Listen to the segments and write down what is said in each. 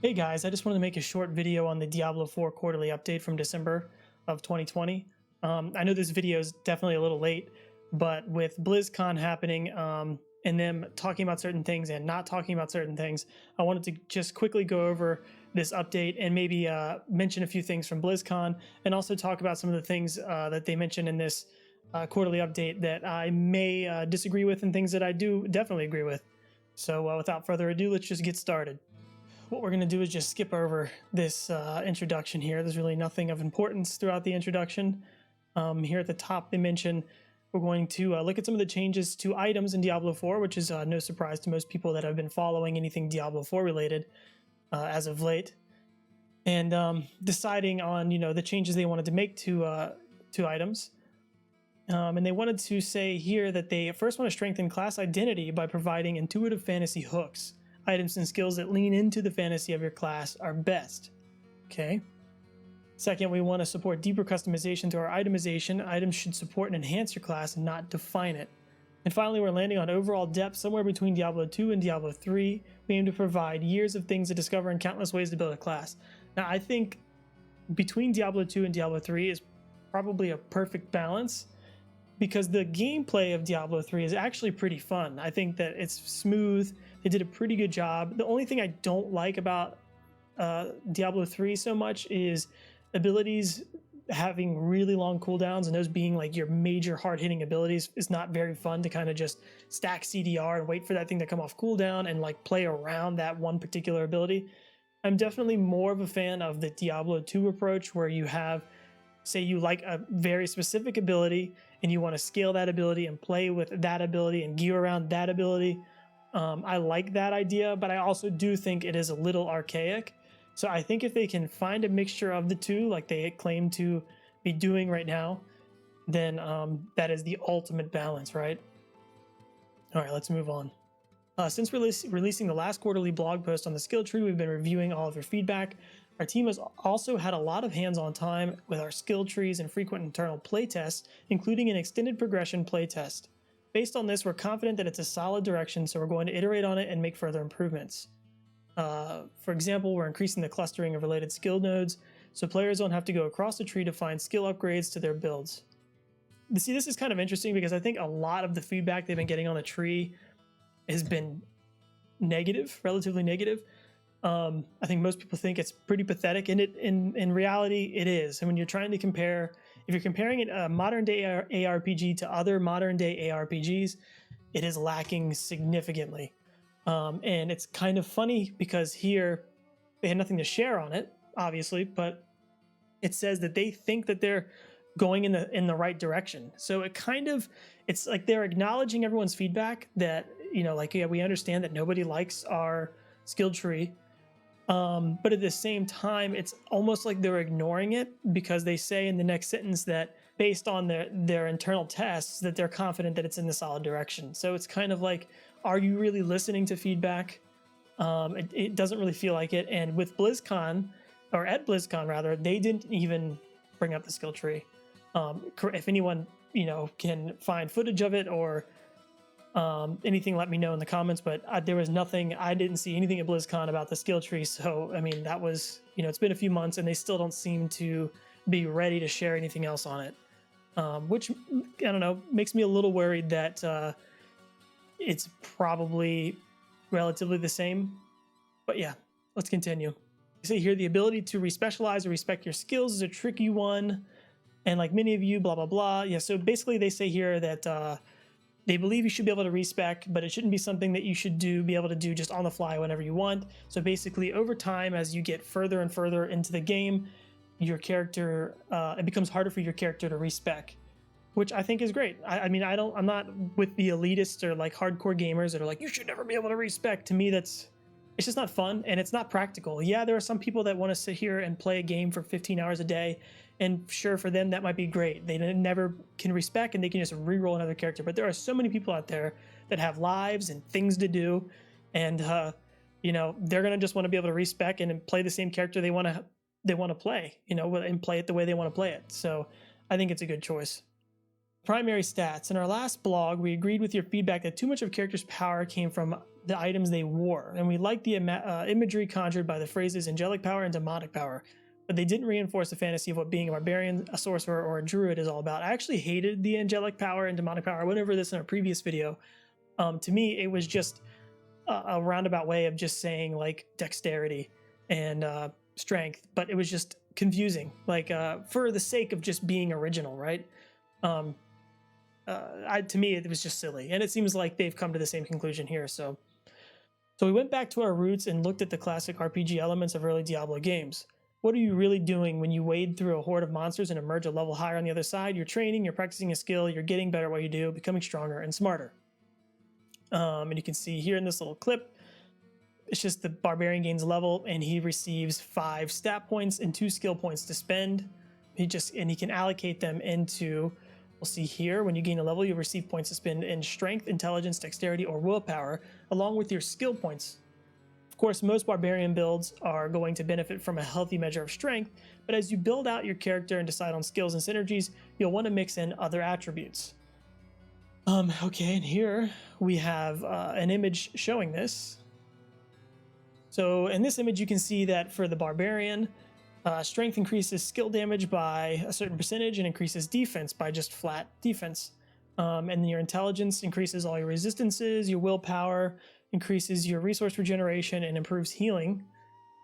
Hey guys, I just wanted to make a short video on the Diablo 4 quarterly update from December of 2020. I know this video is definitely a little late, but with BlizzCon happening and them talking about certain things and not talking about certain things, I wanted to just quickly go over this update and maybe mention a few things from BlizzCon and also talk about some of the things that they mentioned in this quarterly update that I may disagree with and things that I do definitely agree with. So without further ado, let's just get started. What we're going to do is just skip over this introduction here. There's really nothing of importance throughout the introduction. Here at the top, they mention we're going to look at some of the changes to items in Diablo 4, which is no surprise to most people that have been following anything Diablo 4 related as of late, and deciding on the changes they wanted to make to items. And they wanted to say here that they first want to strengthen class identity by providing intuitive fantasy hooks. Items and skills that lean into the fantasy of your class are best. Okay. Second, we want to support deeper customization through our itemization. Items should support and enhance your class, and not define it. And finally, we're landing on overall depth somewhere between Diablo 2 and Diablo 3. We aim to provide years of things to discover and countless ways to build a class. Now, I think between Diablo 2 and Diablo 3 is probably a perfect balance, because the gameplay of Diablo 3 is actually pretty fun. I think that it's smooth. They did a pretty good job. The only thing I don't like about Diablo 3 so much is abilities having really long cooldowns, and those being like your major hard-hitting abilities is not very fun to kind of just stack CDR and wait for that thing to come off cooldown and like play around that one particular ability. I'm definitely more of a fan of the Diablo 2 approach, where you have, say you like a very specific ability and you want to scale that ability and play with that ability and gear around that ability. I like that idea, but I also do think it is a little archaic. So I think if they can find a mixture of the two, like they claim to be doing right now, then that is the ultimate balance, right? All right, let's move on. Since releasing the last quarterly blog post on the skill tree, we've been reviewing all of your feedback. Our team has also had a lot of hands-on time with our skill trees and frequent internal playtests, including an extended progression playtest. Based on this, we're confident that it's a solid direction, so we're going to iterate on it and make further improvements. For example, we're increasing the clustering of related skill nodes, so players don't have to go across the tree to find skill upgrades to their builds. See, this is kind of interesting because I think a lot of the feedback they've been getting on the tree has been negative, relatively negative. I think most people think it's pretty pathetic, and in reality it is. And when you're trying to compare, if you're comparing it a modern day ARPG to other modern day ARPGs, it is lacking significantly. And it's kind of funny because here they had nothing to share on it, obviously, but it says that they think that they're going in the right direction. So it's like they're acknowledging everyone's feedback that, like, yeah, we understand that nobody likes our skill tree. But at the same time, it's almost like they're ignoring it, because they say in the next sentence that based on their internal tests that they're confident that it's in the solid direction. So it's kind of like, are you really listening to feedback? It doesn't really feel like it. And with BlizzCon, or at BlizzCon rather, they didn't even bring up the skill tree. If anyone can find footage of it or anything, let me know in the comments, but there was nothing. I didn't see anything at BlizzCon about the skill tree. So I mean, that was, it's been a few months and they still don't seem to be ready to share anything else on it, which, I don't know, makes me a little worried that it's probably relatively the same. But yeah, let's continue. You say here, the ability to respecialize or respect your skills is a tricky one, and like many of you, blah blah blah. Yeah, so basically they say here that they believe you should be able to respec, but it shouldn't be something that you should be able to do just on the fly whenever you want. So basically, over time, as you get further and further into the game, your character, it becomes harder for your character to respec, which I think is great. I mean, I'm not with the elitists or like hardcore gamers that are like, you should never be able to respec. To me, it's just not fun, and it's not practical. Yeah, there are some people that want to sit here and play a game for 15 hours a day, and sure, for them that might be great. They never can respec and they can just re-roll another character. But there are so many people out there that have lives and things to do, and they're gonna just want to be able to respec and play the same character they want to play, and play it the way they want to play it. So I think it's a good choice. Primary stats. In our last blog, we agreed with your feedback that too much of character's power came from the items they wore, and we liked the imagery conjured by the phrases angelic power and demonic power, but they didn't reinforce the fantasy of what being a barbarian, a sorcerer, or a druid is all about. I actually hated the angelic power and demonic power. I went over this in a previous video. To me, it was just a roundabout way of just saying like dexterity and strength, but it was just confusing, like for the sake of just being original, right? To me, it was just silly, and it seems like they've come to the same conclusion here. So we went back to our roots and looked at the classic RPG elements of early Diablo games. What are you really doing when you wade through a horde of monsters and emerge a level higher on the other side? You're training, you're practicing a skill, you're getting better at what you do, becoming stronger and smarter. And you can see here in this little clip, it's just the barbarian gains level, and he receives 5 stat points and 2 skill points to spend. He can allocate them into, we'll see here, when you gain a level, you'll receive points to spend in strength, intelligence, dexterity, or willpower, along with your skill points. Of course, most barbarian builds are going to benefit from a healthy measure of strength, but as you build out your character and decide on skills and synergies, you'll want to mix in other attributes. Okay, and here we have an image showing this. So in this image, you can see that for the barbarian, strength increases skill damage by a certain percentage and increases defense by just flat defense. And then your intelligence increases all your resistances, your willpower increases your resource regeneration and improves healing.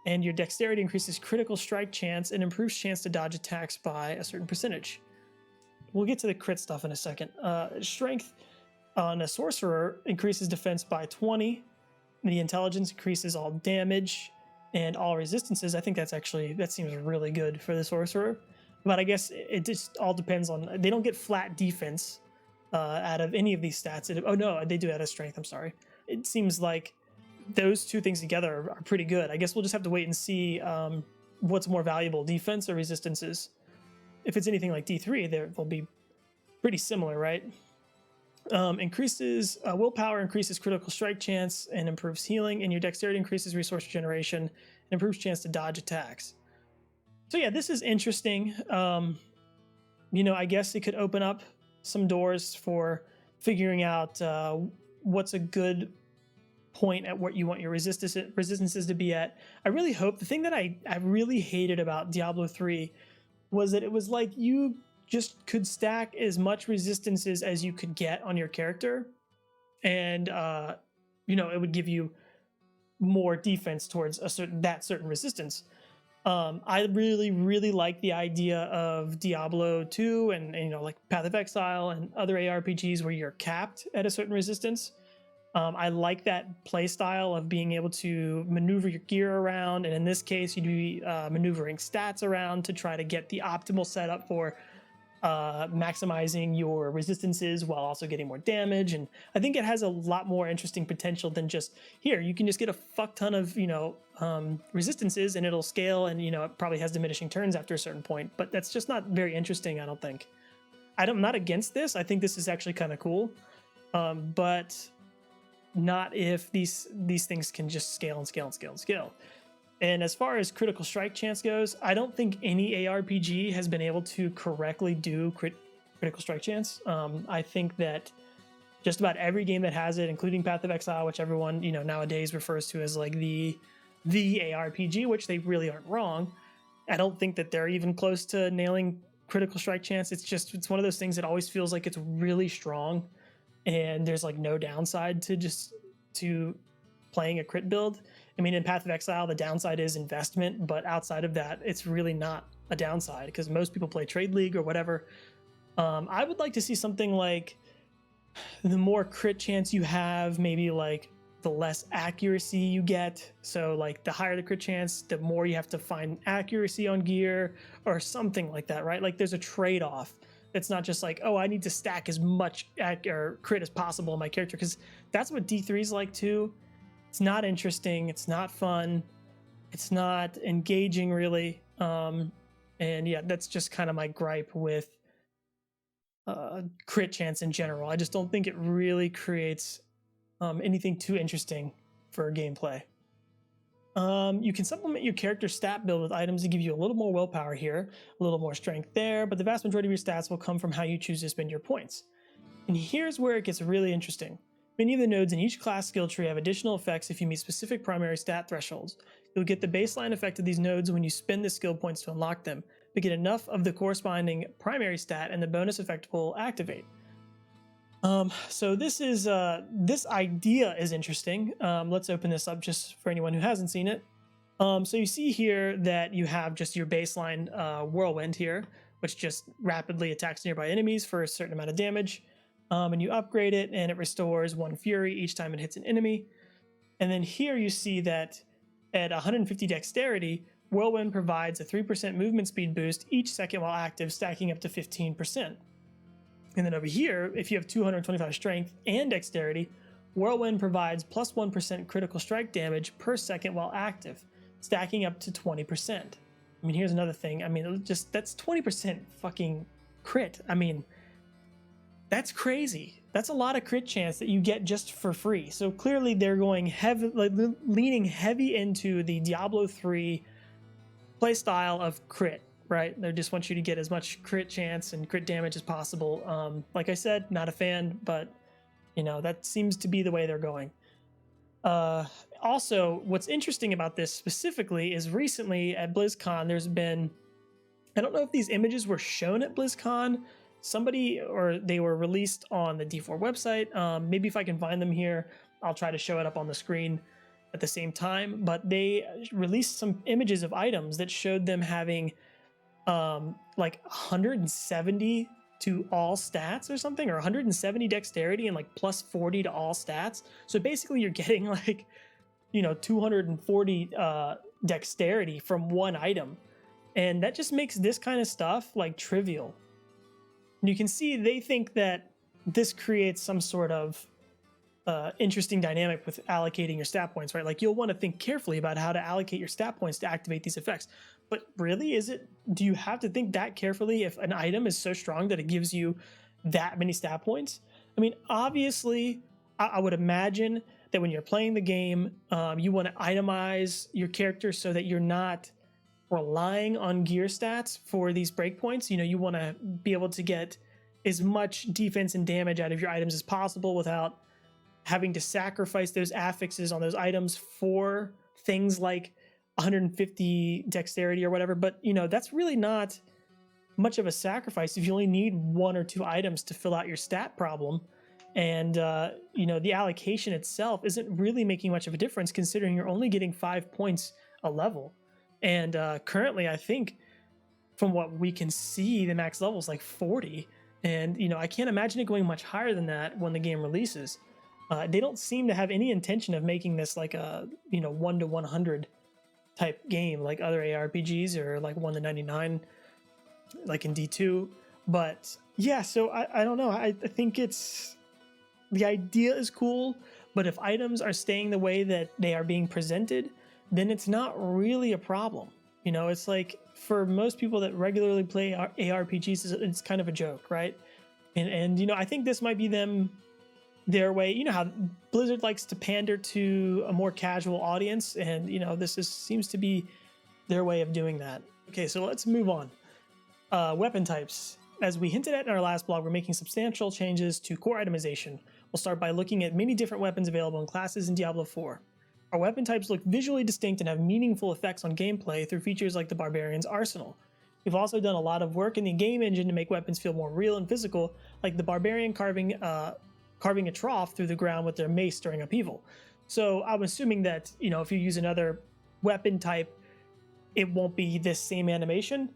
And your dexterity increases critical strike chance and improves chance to dodge attacks by a certain percentage. We'll get to the crit stuff in a second. Strength on a sorcerer increases defense by 20. The intelligence increases all damage and all resistances. I think that seems really good for the sorcerer. But I guess it just all depends on, they don't get flat defense out of any of these stats. Oh no, they do add a strength, I'm sorry. It seems like those two things together are pretty good. I guess we'll just have to wait and see what's more valuable, defense or resistances. If it's anything like D3, they'll be pretty similar, right? Increases willpower, increases critical strike chance and improves healing, and your dexterity increases resource regeneration and improves chance to dodge attacks. So yeah, this is interesting. I guess it could open up some doors for figuring out what's a good point at what you want your resistances to be at. I really hope, the thing that I really hated about Diablo 3 was that it was like you just could stack as much resistances as you could get on your character, and it would give you more defense towards that certain resistance. I really like the idea of Diablo 2 and like Path of Exile and other ARPGs where you're capped at a certain resistance. I like that play style of being able to maneuver your gear around, and in this case, you'd be maneuvering stats around to try to get the optimal setup for maximizing your resistances while also getting more damage. And I think it has a lot more interesting potential than just, here, you can just get a fuck ton of, resistances and it'll scale, and, it probably has diminishing turns after a certain point, but that's just not very interesting, I don't think. I'm not against this. I think this is actually kind of cool, but not if these things can just scale and scale and scale and scale. And as far as critical strike chance goes, I don't think any ARPG has been able to correctly do critical strike chance. I think that just about every game that has it, including Path of Exile, which everyone nowadays refers to as like the ARPG, which they really aren't wrong. I don't think that they're even close to nailing critical strike chance. It's one of those things that always feels like it's really strong, and there's like no downside to playing a crit build. I mean, in Path of Exile, the downside is investment, but outside of that, it's really not a downside because most people play Trade League or whatever. I would like to see something like, the more crit chance you have, maybe like the less accuracy you get. So like the higher the crit chance, the more you have to find accuracy on gear or something like that, right? Like there's a trade-off. It's not just like, oh, I need to stack as much crit as possible on my character, because that's what D3 is like too. It's not interesting. It's not fun. It's not engaging, really. And yeah, that's just kind of my gripe with crit chance in general. I just don't think it really creates anything too interesting for gameplay. You can supplement your character stat build with items to give you a little more willpower here, a little more strength there, but the vast majority of your stats will come from how you choose to spend your points. And here's where it gets really interesting. Many of the nodes in each class skill tree have additional effects if you meet specific primary stat thresholds. You'll get the baseline effect of these nodes when you spend the skill points to unlock them, but get enough of the corresponding primary stat and the bonus effect will activate. So this idea is interesting. Let's open this up just for anyone who hasn't seen it. So you see here that you have just your baseline whirlwind here, which just rapidly attacks nearby enemies for a certain amount of damage. And you upgrade it and it restores 1 fury each time it hits an enemy. And then here you see that at 150 dexterity, whirlwind provides a 3% movement speed boost each second while active, stacking up to 15%. And then over here, if you have 225 strength and dexterity, whirlwind provides plus 1% critical strike damage per second while active, stacking up to 20%. I mean, here's another thing. I mean, just that's 20% fucking crit. I mean, that's crazy. That's a lot of crit chance that you get just for free. So clearly they're going heavy, like leaning heavy into the Diablo 3 playstyle of crit, right? They just want you to get as much crit chance and crit damage as possible. Like I said, not a fan, but you know, that seems to be the way they're going. Also, what's interesting about this specifically is recently at BlizzCon, there's been, I don't know if these images were shown at BlizzCon, somebody, or they were released on the D4 website. Maybe if I can find them here, I'll try to show it up on the screen at the same time. But they released some images of items that showed them having like 170 to all stats or something, or 170 dexterity and like plus 40 to all stats. So basically you're getting like, you know, 240 dexterity from one item. And that just makes this kind of stuff like trivial. And you can see they think that this creates some sort of interesting dynamic with allocating your stat points, right? Like you'll want to think carefully about how to allocate your stat points to activate these effects. But really, do you have to think that carefully if an item is so strong that it gives you that many stat points? I mean, obviously, I would imagine that when you're playing the game, you want to itemize your character so that you're not relying on gear stats for these breakpoints. You know, you want to be able to get as much defense and damage out of your items as possible without having to sacrifice those affixes on those items for things like 150 dexterity or whatever. But you know, that's really not much of a sacrifice if you only need 1 or 2 items to fill out your stat problem. And you know, the allocation itself isn't really making much of a difference considering you're only getting 5 points a level. And currently I think from what we can see, the max level is like 40. And you know, I can't imagine it going much higher than that when the game releases. They don't seem to have any intention of making this like a, you know, 1 to 100 type game like other ARPGs or like 1 to 99 like in D2. But yeah, so I don't know. I think it's, the idea is cool, but if items are staying the way that they are being presented, then it's not really a problem. You know, it's like for most people that regularly play ARPGs, it's kind of a joke, right? And you know, I think this might be their way. You know how Blizzard likes to pander to a more casual audience, and you know, seems to be their way of doing that. Okay, so let's move on. Weapon types. As we hinted at in our last blog, we're making substantial changes to core itemization. We'll start by looking at many different weapons available in classes in Diablo 4. Our weapon types look visually distinct and have meaningful effects on gameplay through features like the Barbarian's Arsenal. We've also done a lot of work in the game engine to make weapons feel more real and physical, like the Barbarian carving a trough through the ground with their mace during upheaval. So I'm assuming that, you know, if you use another weapon type, it won't be this same animation.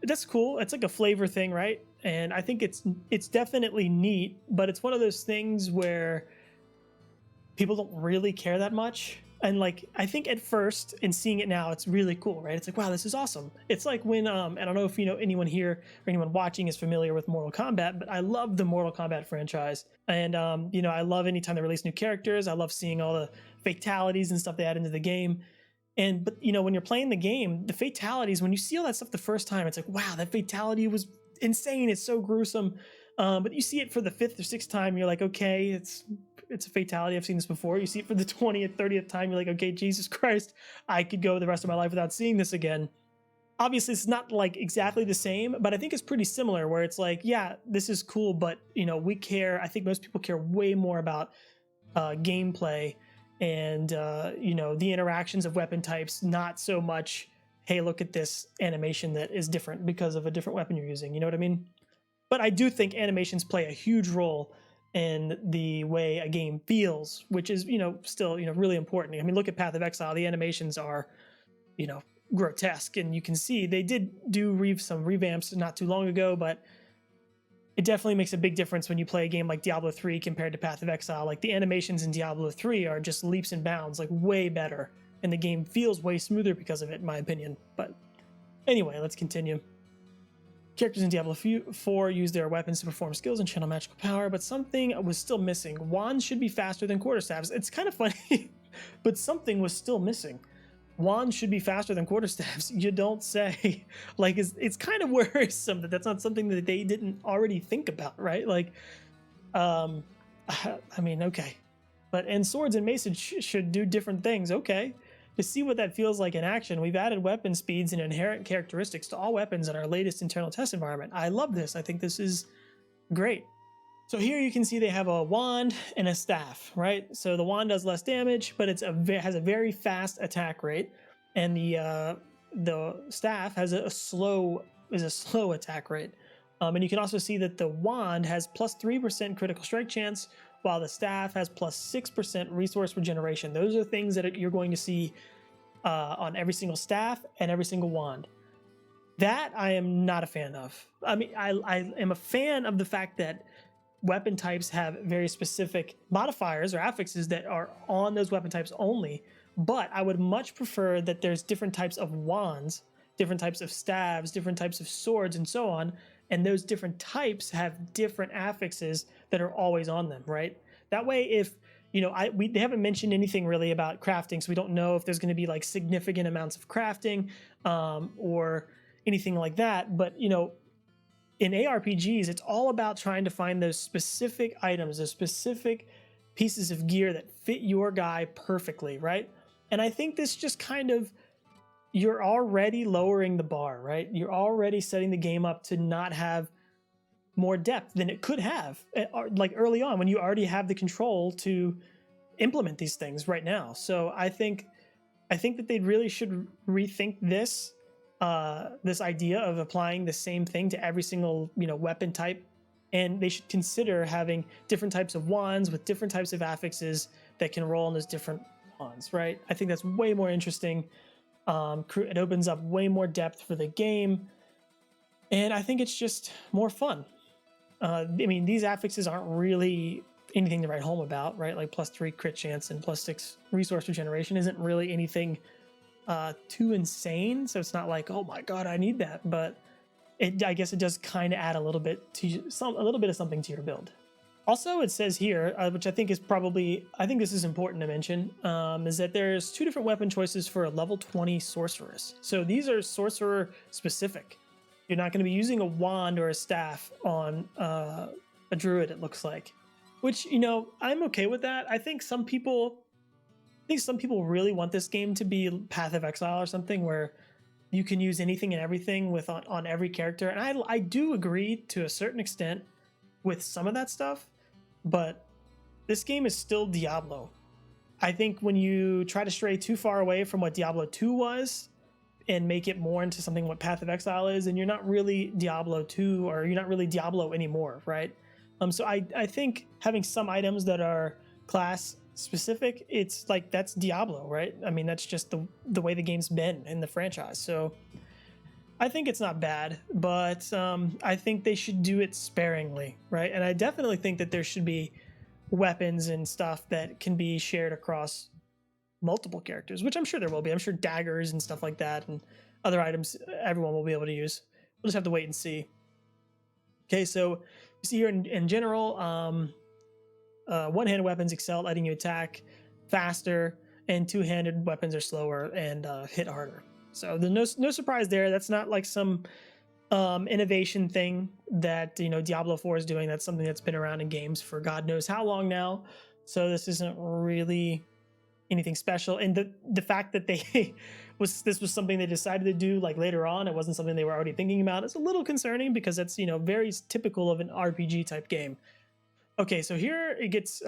That's cool. It's like a flavor thing, right? And I think it's definitely neat, but it's one of those things where people don't really care that much. And like, I think at first, and seeing it now, it's really cool, right? It's like, wow, this is awesome. It's like when, I don't know if you know anyone here or anyone watching is familiar with Mortal Kombat, but I love the Mortal Kombat franchise. And, you know, I love anytime they release new characters. I love seeing all the fatalities and stuff they add into the game. But you know, when you're playing the game, the fatalities, when you see all that stuff the first time, it's like, wow, that fatality was insane. It's so gruesome. But you see it for the 5th or 6th time, you're like, okay, it's a fatality. I've seen this before. You see it for the 20th, 30th time, you're like, okay, Jesus Christ, I could go the rest of my life without seeing this again. obviously it's not like exactly the same, but I think it's pretty similar where it's like, yeah, this is cool, but we care. I think most people care way more about gameplay and the interactions of weapon types, not so much, hey, look at this animation that is different because of a different weapon you're using. You know what I mean? But I do think animations play a huge role in the way a game feels, which is still really important. I mean, look at Path of Exile. The animations are you know grotesque, and you can see they did do some revamps not too long ago, but it definitely makes a big difference when you play a game like Diablo 3 compared to Path of Exile. Like the animations in Diablo 3 are just leaps and bounds, like way better, and the game feels way smoother because of it, in my opinion. But anyway, let's continue. Characters in Diablo 4 use their weapons to perform skills and channel magical power, but something was still missing. Wands should be faster than quarterstaffs. It's kind of funny, but something was still missing. Wands should be faster than quarterstaffs. You don't say. Like, it's kind of worrisome that that's not something that they didn't already think about, right? Like, I mean, okay. And swords and maces should do different things. Okay. To see what that feels like in action, we've added weapon speeds and inherent characteristics to all weapons in our latest internal test environment. I love this. I think this is great. So here you can see they have a wand and a staff, right? So the wand does less damage, but has a very fast attack rate, and the staff has a slow attack rate. And you can also see that the wand has plus 3% critical strike chance, while the staff has plus 6% resource regeneration. Those are things that you're going to see on every single staff and every single wand. That I am not a fan of. I mean, I am a fan of the fact that weapon types have very specific modifiers or affixes that are on those weapon types only, but I would much prefer that there's different types of wands, different types of staves, different types of swords, and so on, and those different types have different affixes that are always on them, right? That way, if they haven't mentioned anything really about crafting, so we don't know if there's going to be like significant amounts of crafting or anything like that. But in ARPGs, it's all about trying to find those specific items, those specific pieces of gear that fit your guy perfectly, right? And I think this just kind of, you're already lowering the bar, right? You're already setting the game up to not have more depth than it could have, like early on when you already have the control to implement these things right now. So I think that they really should rethink this idea of applying the same thing to every single weapon type, and they should consider having different types of wands with different types of affixes that can roll on those different wands, right? I think that's way more interesting. It opens up way more depth for the game, and I think it's just more fun. I mean, these affixes aren't really anything to write home about, right? Like plus 3 crit chance and plus 6 resource regeneration isn't really anything too insane. So it's not like, oh my god, I need that. But I guess it does kind of add a little bit of something to your build. Also, it says here, which I think this is important to mention, is that there's 2 different weapon choices for a level 20 sorceress. So these are sorcerer specific. You're not going to be using a wand or a staff on a druid, it looks like. Which, I'm okay with that. I think some people really want this game to be Path of Exile or something where you can use anything and everything on every character. And I do agree to a certain extent with some of that stuff, but this game is still Diablo. I think when you try to stray too far away from what Diablo 2 was and make it more into something what Path of Exile is, and you're not really Diablo 2, or you're not really Diablo anymore, right? So I think having some items that are class specific, it's like that's Diablo, right? I mean, that's just the way the game's been in the franchise. So I think it's not bad, but I think they should do it sparingly, right? And I definitely think that there should be weapons and stuff that can be shared across multiple characters, which I'm sure there will be. I'm sure daggers and stuff like that and other items everyone will be able to use. We'll just have to wait and see. Okay, so you see here in general, one-handed weapons excel at letting you attack faster, and two-handed weapons are slower and hit harder. So there's no surprise there. That's not like some innovation thing that Diablo 4 is doing. That's something that's been around in games for God knows how long now. So this isn't really anything special. And the fact that they this was something they decided to do like later on, it wasn't something they were already thinking about. It's a little concerning because it's, you know, very typical of an RPG type game. Okay, so here it gets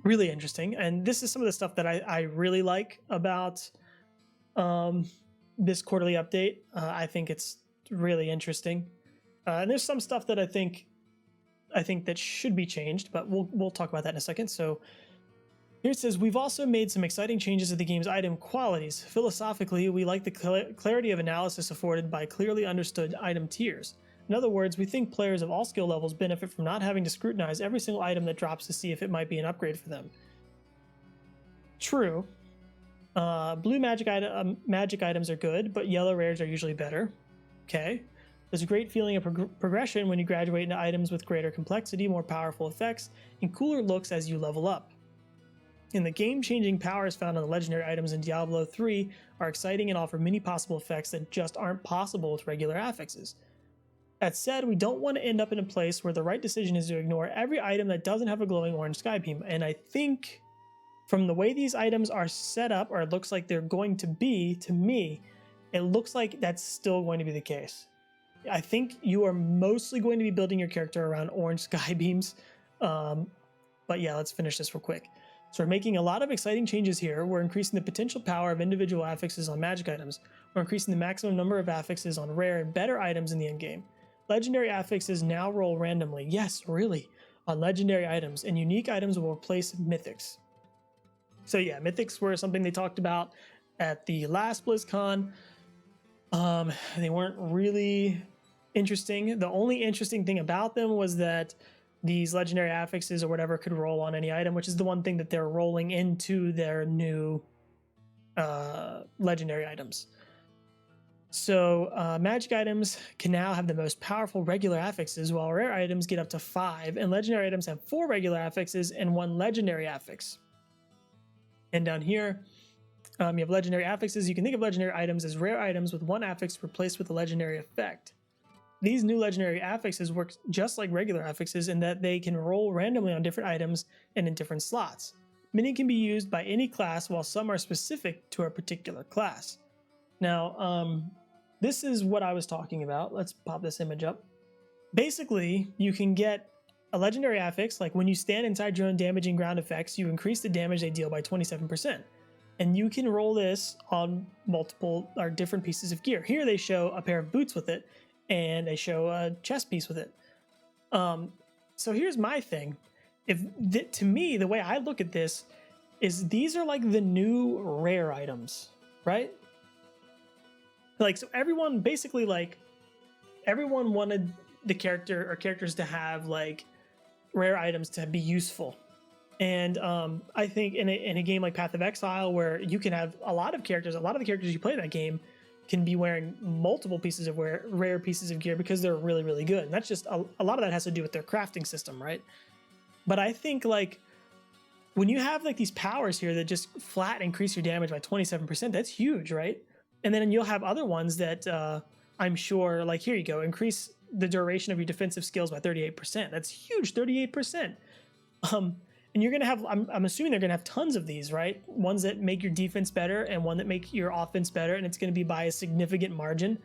really interesting, and this is some of the stuff that I really like about this quarterly update. I think it's really interesting, and there's some stuff that I think that should be changed, but we'll talk about that in a second. So here it says, we've also made some exciting changes to the game's item qualities. Philosophically, we like the clarity of analysis afforded by clearly understood item tiers. In other words, we think players of all skill levels benefit from not having to scrutinize every single item that drops to see if it might be an upgrade for them. True. Blue magic items are good, but yellow rares are usually better. Okay. There's a great feeling of progression when you graduate into items with greater complexity, more powerful effects, and cooler looks as you level up. And the game-changing powers found on the legendary items in Diablo 3 are exciting and offer many possible effects that just aren't possible with regular affixes. That said, we don't want to end up in a place where the right decision is to ignore every item that doesn't have a glowing orange sky beam. And I think from the way these items are set up, or it looks like they're going to be, to me, it looks like that's still going to be the case. I think you are mostly going to be building your character around orange sky beams. But yeah, let's finish this real quick. So we're making a lot of exciting changes here. We're increasing the potential power of individual affixes on magic items. We're increasing the maximum number of affixes on rare and better items in the endgame. Legendary affixes now roll randomly, yes, really, on legendary items, and unique items will replace mythics. So yeah, mythics were something they talked about at the last BlizzCon. They weren't really interesting. The only interesting thing about them was that these legendary affixes or whatever could roll on any item, which is the one thing that they're rolling into their new legendary items. So magic items can now have the most powerful regular affixes, while rare items get up to 5, and legendary items have 4 regular affixes and 1 legendary affix. And down here, you have legendary affixes. You can think of legendary items as rare items with 1 affix replaced with a legendary effect. These new legendary affixes work just like regular affixes in that they can roll randomly on different items and in different slots. Many can be used by any class, while some are specific to a particular class. Now, this is what I was talking about. Let's pop this image up. Basically, you can get a legendary affix, like when you stand inside your own damaging ground effects, you increase the damage they deal by 27%. And you can roll this on multiple or different pieces of gear. Here they show a pair of boots with it, and they show a chest piece with it. So here's my thing. To me, the way I look at this is these are like the new rare items, right? Like, so everyone basically, like, everyone wanted the character or characters to have like rare items to be useful. And I think in a game like Path of Exile, where you can have a lot of the characters you play in that game can be wearing multiple pieces of rare pieces of gear because they're really, really good. And that's just a lot of that has to do with their crafting system, right? But I think like when you have like these powers here that just flat increase your damage by 27%, that's huge, right? And then you'll have other ones that I'm sure, like here you go, increase the duration of your defensive skills by 38%. That's huge, 38%. And you're gonna have, I'm assuming they're gonna have tons of these, right? Ones that make your defense better and one that make your offense better, and it's gonna be by a significant margin.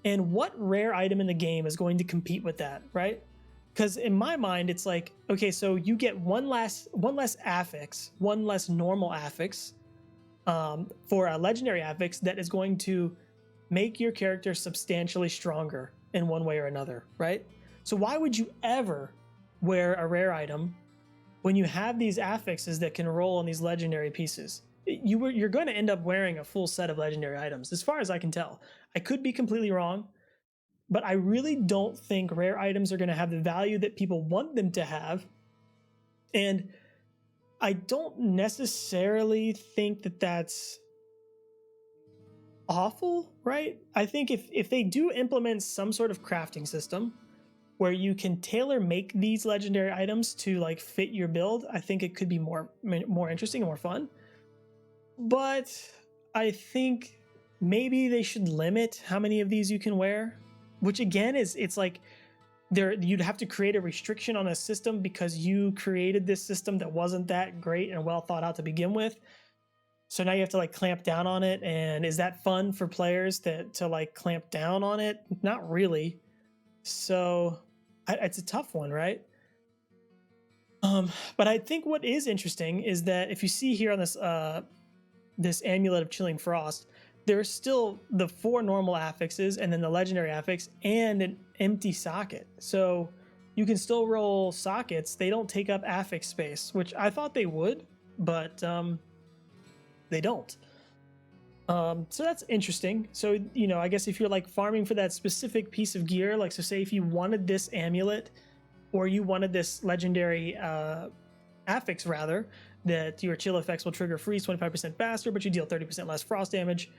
And what rare item in the game is going to compete with that, right? Because in my mind, it's like, okay, so you get one less affix, one less normal affix for a legendary affix that is going to make your character substantially stronger in one way or another, right? So why would you ever wear a rare item when you have these affixes that can roll on these legendary pieces? You're going to end up wearing a full set of legendary items, as far as I can tell. I could be completely wrong, but I really don't think rare items are going to have the value that people want them to have. And I don't necessarily think that that's awful, right? I think if they do implement some sort of crafting system where you can tailor make these legendary items to like fit your build, I think it could be more interesting and more fun. But I think maybe they should limit how many of these you can wear, which again it's like you'd have to create a restriction on a system because you created this system that wasn't that great and well thought out to begin with. So now you have to like clamp down on it, and is that fun for players to like clamp down on it? Not really. So it's a tough one, right? But I think what is interesting is that if you see here on this amulet of Chilling Frost, there's still the 4 normal affixes and then the legendary affix and an empty socket. So you can still roll sockets. They don't take up affix space, which I thought they would, but they don't. So that's interesting. So, you know, I guess if you're like farming for that specific piece of gear, like, so say if you wanted this amulet or you wanted this legendary affix rather, that your chill effects will trigger freeze 25% faster, but you deal 30% less frost damage,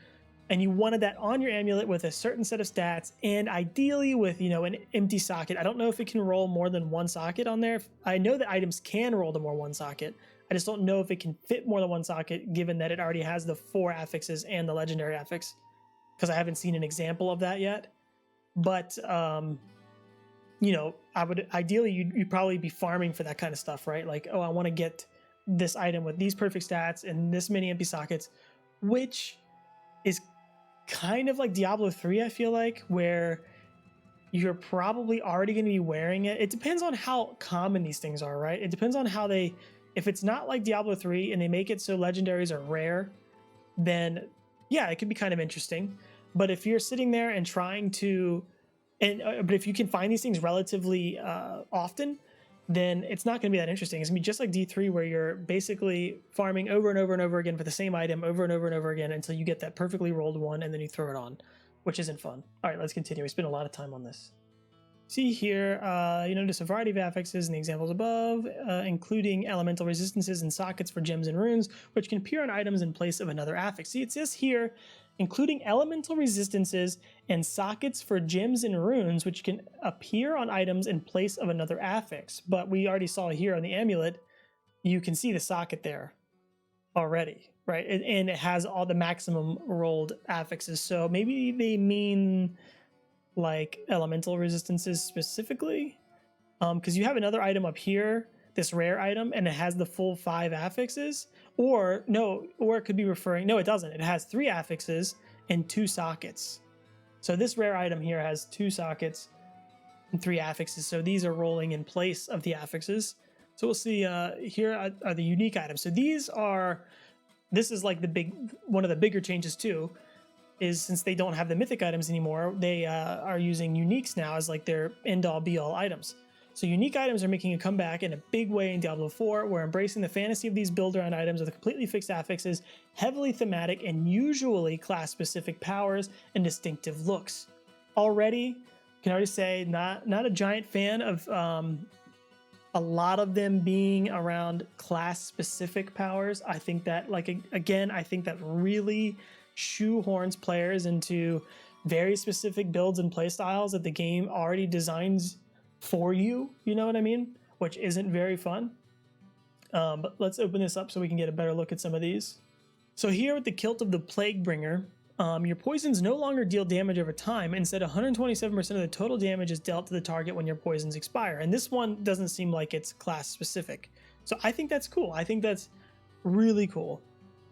and you wanted that on your amulet with a certain set of stats, and ideally with, you know, an empty socket. I don't know if it can roll more than 1 socket on there. I know that items can roll to more 1 socket. I just don't know if it can fit more than 1 socket, given that it already has the 4 affixes and the legendary affix, because I haven't seen an example of that yet. But you know, I would ideally you'd probably be farming for that kind of stuff, right? Like, oh, I want to get this item with these perfect stats and this many empty sockets, which is kind of like Diablo 3, I feel like, where you're probably already going to be wearing it. It depends on how common these things are, right? It depends on how they, if it's not like Diablo 3 and they make it so legendaries are rare, then yeah, it could be kind of interesting. But if you're sitting there and trying to, but if you can find these things relatively often, then it's not going to be that interesting. It's going to be just like D3, where you're basically farming over and over and over again for the same item over and over and over again until you get that perfectly rolled one, and then you throw it on, which isn't fun. All right, let's continue. We spent a lot of time on this. See here, you notice a variety of affixes in the examples above, including elemental resistances and sockets for gems and runes, which can appear on items in place of another affix. See, it says here, including elemental resistances and sockets for gems and runes, which can appear on items in place of another affix. But we already saw here on the amulet, you can see the socket there already, right? And it has all the maximum rolled affixes. So maybe they mean like elemental resistances specifically, because you have another item up here, this rare item, and it has the full 5 affixes. Or no, or it could be referring, no, it doesn't. It has 3 affixes and 2 sockets. So this rare item here has 2 sockets and 3 affixes. So these are rolling in place of the affixes. So we'll see here are the unique items. So these are, this is like the big, one of the bigger changes too, is since they don't have the mythic items anymore, they are using uniques now as like their end-all be-all items. So unique items are making a comeback in a big way in Diablo 4. We're embracing the fantasy of these build-around items with completely fixed affixes, heavily thematic, and usually class-specific powers and distinctive looks. Already, can already say, not a giant fan of a lot of them being around class-specific powers. I think that, like, again, I think that really shoehorns players into very specific builds and playstyles that the game already designs for you, you know what I mean? Which isn't very fun. But let's open this up so we can get a better look at some of these. So here with the Kilt of the Plaguebringer, your poisons no longer deal damage over time. Instead, 127% of the total damage is dealt to the target when your poisons expire. And this one doesn't seem like it's class specific. So I think that's cool. I think that's really cool.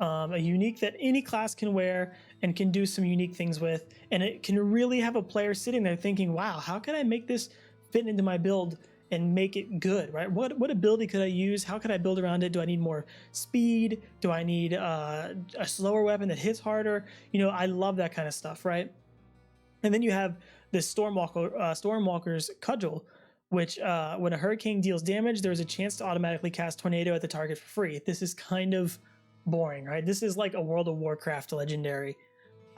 A unique that any class can wear and can do some unique things with. And it can really have a player sitting there thinking, wow, how can I make this fit into my build and make it good, right? What ability could I use? How could I build around it? Do I need more speed? Do I need a slower weapon that hits harder? You know, I love that kind of stuff, right? And then you have this Stormwalker's Cudgel, which when a hurricane deals damage, there's a chance to automatically cast Tornado at the target for free. This is kind of boring, right? This is like a World of Warcraft legendary.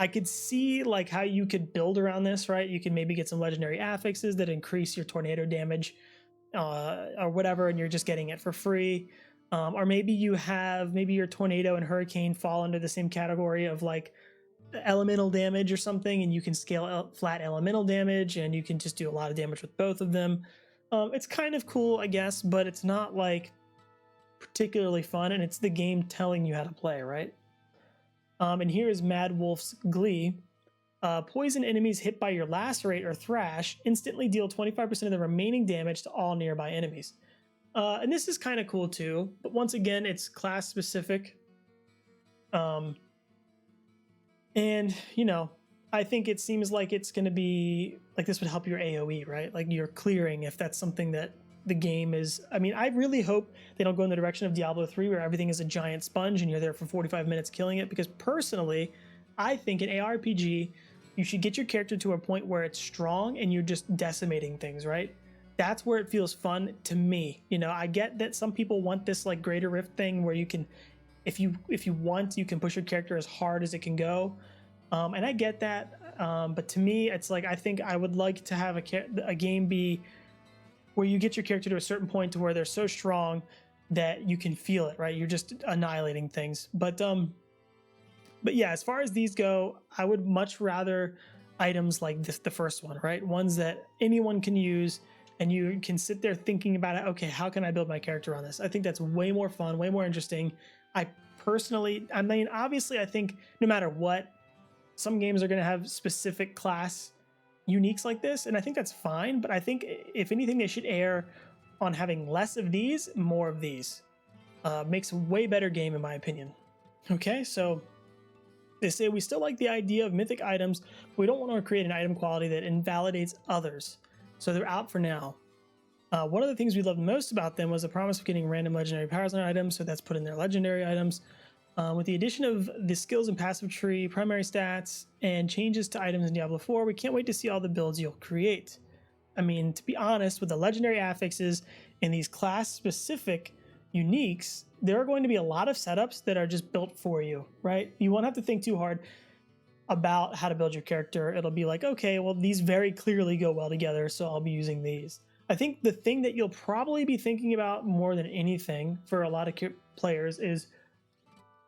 I could see like how you could build around this, right? You can maybe get some legendary affixes that increase your tornado damage or whatever, and you're just getting it for free. Or maybe you have, maybe your tornado and hurricane fall under the same category of like elemental damage or something, and you can scale flat elemental damage and you can just do a lot of damage with both of them. It's kind of cool, I guess, but it's not like particularly fun, and it's the game telling you how to play, right? And here is Mad Wolf's Glee. Poison enemies hit by your lacerate or thrash instantly deal 25% of the remaining damage to all nearby enemies. And this is kind of cool too, but once again, it's class specific. Um, and you know, I think it seems like it's going to be like this would help your AoE, right? Like you're clearing if that's something that the game is. I mean, I really hope they don't go in the direction of Diablo 3 where everything is a giant sponge and you're there for 45 minutes killing it, because personally, I think in ARPG, you should get your character to a point where it's strong and you're just decimating things, right? That's where it feels fun to me. You know, I get that some people want this like greater rift thing where you can, if you want, you can push your character as hard as it can go, and I get that. But to me, it's like I think I would like to have a game be where you get your character to a certain point to where they're so strong that you can feel it, right? You're just annihilating things. But yeah, as far as these go, I would much rather items like this, the first one, right? Ones that anyone can use and you can sit there thinking about it. Okay, how can I build my character on this? I think that's way more fun, way more interesting. I personally, I mean, obviously, I think no matter what, some games are going to have specific class uniques like this, and I think that's fine. But I think if anything, they should err on having less of these, more of these. Makes a way better game, in my opinion. Okay, so they say we still like the idea of mythic items, but we don't want to create an item quality that invalidates others. So they're out for now. One of the things we loved most about them was the promise of getting random legendary powers on items, so that's put in their legendary items. With the addition of the skills and passive tree, primary stats, and changes to items in Diablo 4, we can't wait to see all the builds you'll create. I mean, to be honest, with the legendary affixes and these class-specific uniques, there are going to be a lot of setups that are just built for you, right? You won't have to think too hard about how to build your character. It'll be like, okay, well, these very clearly go well together, so I'll be using these. I think the thing that you'll probably be thinking about more than anything for a lot of players is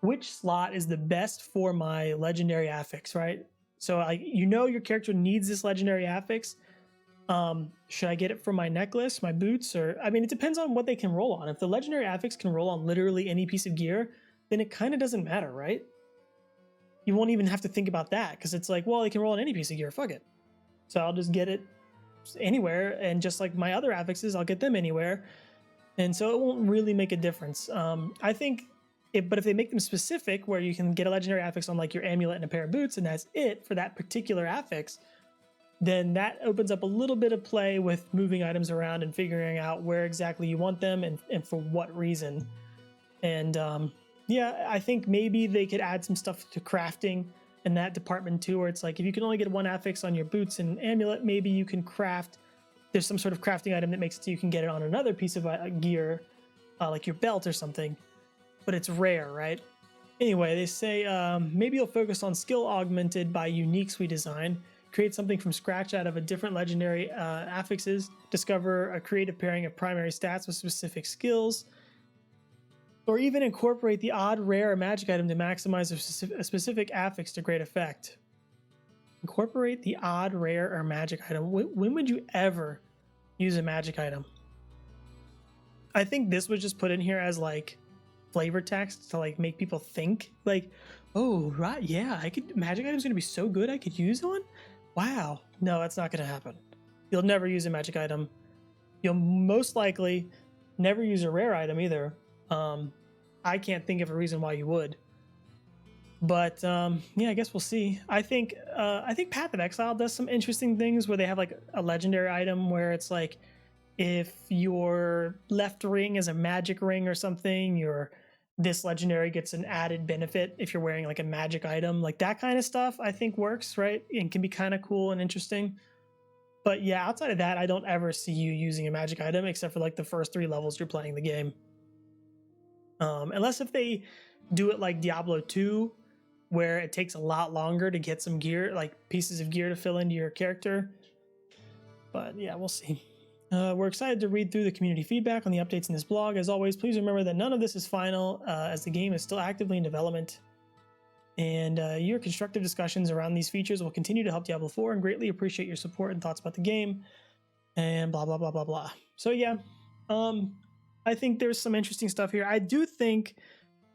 which slot is the best for my legendary affix, right? So you know your character needs this legendary affix. Should I get it for my necklace, my boots, or I mean, it depends on what they can roll on. If the legendary affix can roll on literally any piece of gear, then it kind of doesn't matter, right? You won't even have to think about that because it's like, well, it can roll on any piece of gear, fuck it. So I'll just get it anywhere, and just like my other affixes, I'll get them anywhere, and so it won't really make a difference. I think but if they make them specific where you can get a legendary affix on like your amulet and a pair of boots and that's it for that particular affix, then that opens up a little bit of play with moving items around and figuring out where exactly you want them and for what reason. And yeah, I think maybe they could add some stuff to crafting in that department too, where it's like if you can only get one affix on your boots and amulet, maybe you can craft, there's some sort of crafting item that makes it so you can get it on another piece of gear, like your belt or something, but it's rare, right? Anyway, they say maybe you'll focus on skill augmented by uniques we design, create something from scratch out of a different legendary affixes, discover a creative pairing of primary stats with specific skills, or even incorporate the odd, rare, or magic item to maximize a specific affix to great effect. Incorporate the odd, rare, or magic item. When would you ever use a magic item? I think this was just put in here as like flavor text to like make people think like, oh right, yeah, I could, magic item's gonna be so good I could use one. Wow, no, that's not gonna happen. You'll never use a magic item. You'll most likely never use a rare item either. I can't think of a reason why you would, but yeah, I guess we'll see. I think Path of Exile does some interesting things where they have like a legendary item where it's like if your left ring is a magic ring or something, this legendary gets an added benefit if you're wearing like a magic item. Like that kind of stuff I think works, right? And can be kind of cool and interesting. But yeah, outside of that, I don't ever see you using a magic item except for like the first 3 levels you're playing the game. Unless if they do it like Diablo 2, where it takes a lot longer to get some gear, like pieces of gear to fill into your character. But yeah, we'll see. We're excited to read through the community feedback on the updates in this blog. As always, please remember that none of this is final, as the game is still actively in development. And your constructive discussions around these features will continue to help Diablo 4 and greatly appreciate your support and thoughts about the game. And blah, blah, blah, blah, blah. So yeah, I think there's some interesting stuff here. I do think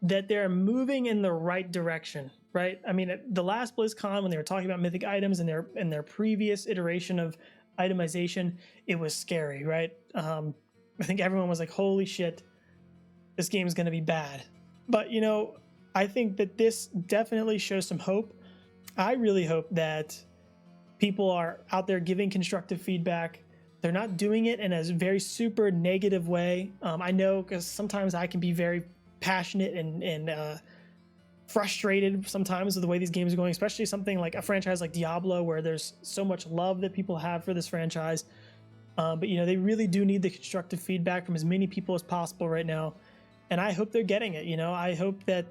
that they're moving in the right direction, right? I mean, at the last BlizzCon, when they were talking about mythic items in their previous iteration of itemization, it was scary, right? I think everyone was like, holy shit, this game is going to be bad. But, you know, I think that this definitely shows some hope. I really hope that people are out there giving constructive feedback. They're not doing it in a very super negative way. I know, because sometimes I can be very passionate and frustrated sometimes with the way these games are going, especially something like a franchise like Diablo, where there's so much love that people have for this franchise. But you know, they really do need the constructive feedback from as many people as possible right now, and I hope they're getting it. You know, I hope that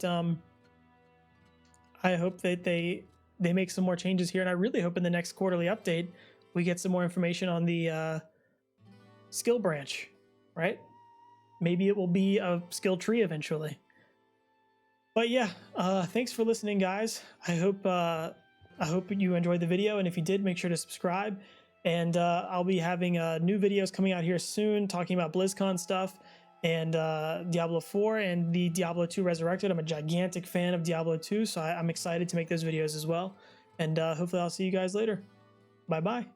they make some more changes here, and I really hope in the next quarterly update we get some more information on the skill branch, right? Maybe it will be a skill tree eventually. But yeah, thanks for listening, guys. I hope you enjoyed the video, and if you did, make sure to subscribe. And I'll be having new videos coming out here soon, talking about BlizzCon stuff and Diablo 4 and the Diablo 2 Resurrected. I'm a gigantic fan of Diablo 2, so I'm excited to make those videos as well. And hopefully I'll see you guys later. Bye-bye.